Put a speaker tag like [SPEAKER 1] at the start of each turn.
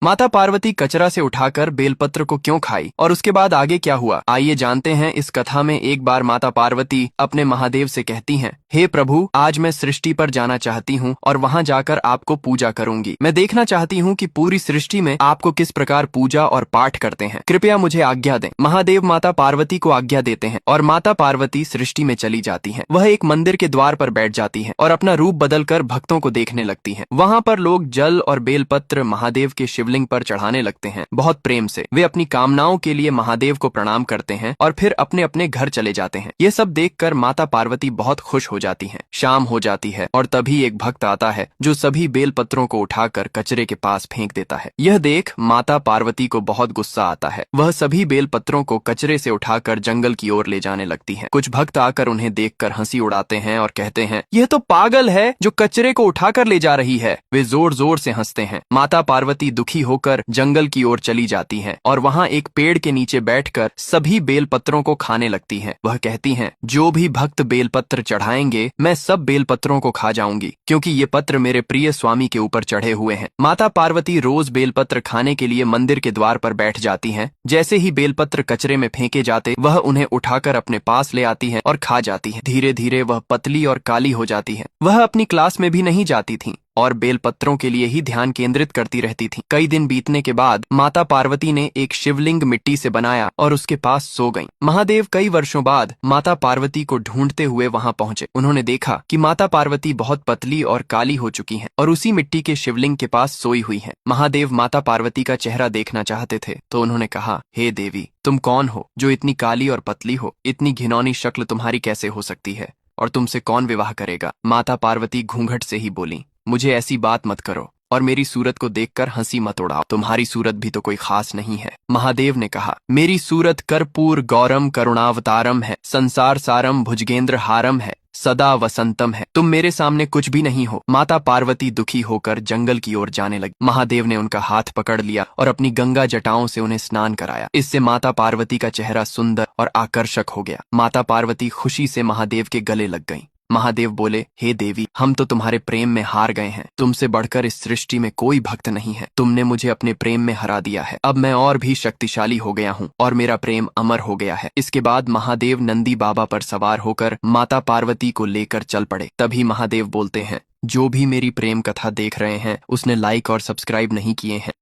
[SPEAKER 1] माता पार्वती कचरा से उठाकर बेलपत्र को क्यों खाई और उसके बाद आगे क्या हुआ, आइए जानते हैं। इस कथा में एक बार माता पार्वती अपने महादेव से कहती हैं, हे प्रभु, आज मैं सृष्टि पर जाना चाहती हूँ और वहाँ जाकर आपको पूजा करूंगी। मैं देखना चाहती हूँ कि पूरी सृष्टि में आपको किस प्रकार पूजा और पाठ करते हैं। कृपया मुझे आज्ञा दें। महादेव माता पार्वती को आज्ञा देते हैं और माता पार्वती सृष्टि में चली जाती हैं। वह एक मंदिर के द्वार पर बैठ जाती हैं और अपना रूप बदलकर भक्तों को देखने लगती हैं। वहाँ पर लोग जल और बेलपत्र महादेव के शिवलिंग पर चढ़ाने लगते हैं। बहुत प्रेम से वे अपनी कामनाओं के लिए महादेव को प्रणाम करते हैं और फिर अपने अपने घर चले जाते हैं। ये सब देखकर माता पार्वती बहुत खुश हो जाती हैं। शाम हो जाती है और तभी एक भक्त आता है जो सभी बेलपत्रों को उठाकर कचरे के पास फेंक देता है। यह देख माता पार्वती को बहुत गुस्सा आता है। वह सभी बेलपत्रों को कचरे से उठाकर जंगल की ओर ले जाने लगती है। कुछ भक्त आकर उन्हें देखकर हंसी उड़ाते हैं और कहते हैं, यह तो पागल है जो कचरे को उठाकर ले जा रही है। वे जोर जोर से हंसते हैं। माता पार्वती दुखी होकर जंगल की ओर चली जाती हैं और वहाँ एक पेड़ के नीचे बैठकर सभी बेलपत्रों को खाने लगती हैं। वह कहती हैं, जो भी भक्त बेलपत्र चढ़ाएंगे मैं सब बेलपत्रों को खा जाऊंगी, क्योंकि ये पत्र मेरे प्रिय स्वामी के ऊपर चढ़े हुए हैं। माता पार्वती रोज बेलपत्र खाने के लिए मंदिर के द्वार पर बैठ जाती हैं। जैसे ही बेलपत्र कचरे में फेंके जाते वह उन्हें उठाकर अपने पास ले आती हैं और खा जाती हैं। धीरे धीरे वह पतली और काली हो जाती है। वह अपनी क्लास में भी नहीं जाती थी और बेलपत्रों के लिए ही ध्यान केंद्रित करती रहती थी। कई दिन बीतने के बाद माता पार्वती ने एक शिवलिंग मिट्टी से बनाया और उसके पास सो गईं। महादेव कई वर्षों बाद माता पार्वती को ढूंढते हुए वहां पहुंचे। उन्होंने देखा कि माता पार्वती बहुत पतली और काली हो चुकी हैं और उसी मिट्टी के शिवलिंग के पास सोई हुई हैं। महादेव माता पार्वती का चेहरा देखना चाहते थे तो उन्होंने कहा, हे देवी, तुम कौन हो जो इतनी काली और पतली हो? इतनी घिनौनी शक्ल तुम्हारी कैसे हो सकती है और तुमसे कौन विवाह करेगा? माता पार्वती घूंघट से ही बोली, मुझे ऐसी बात मत करो और मेरी सूरत को देखकर हंसी मत उड़ाओ। तुम्हारी सूरत भी तो कोई खास नहीं है। महादेव ने कहा, मेरी सूरत कर्पूर गौरम करुणावतारम है, संसार सारम भुजगेंद्र हारम है, सदा वसंतम है। तुम मेरे सामने कुछ भी नहीं हो। माता पार्वती दुखी होकर जंगल की ओर जाने लगी। महादेव ने उनका हाथ पकड़ लिया और अपनी गंगा जटाओं से उन्हें स्नान कराया। इससे माता पार्वती का चेहरा सुंदर और आकर्षक हो गया। माता पार्वती खुशी से महादेव के गले लग गईं। महादेव बोले, हे देवी, हम तो तुम्हारे प्रेम में हार गए हैं। तुमसे बढ़कर इस सृष्टि में कोई भक्त नहीं है। तुमने मुझे अपने प्रेम में हरा दिया है। अब मैं और भी शक्तिशाली हो गया हूँ और मेरा प्रेम अमर हो गया है। इसके बाद महादेव नंदी बाबा पर सवार होकर माता पार्वती को लेकर चल पड़े। तभी महादेव बोलते हैं, जो भी मेरी प्रेम कथा देख रहे हैं उसने लाइक और सब्सक्राइब नहीं किए हैं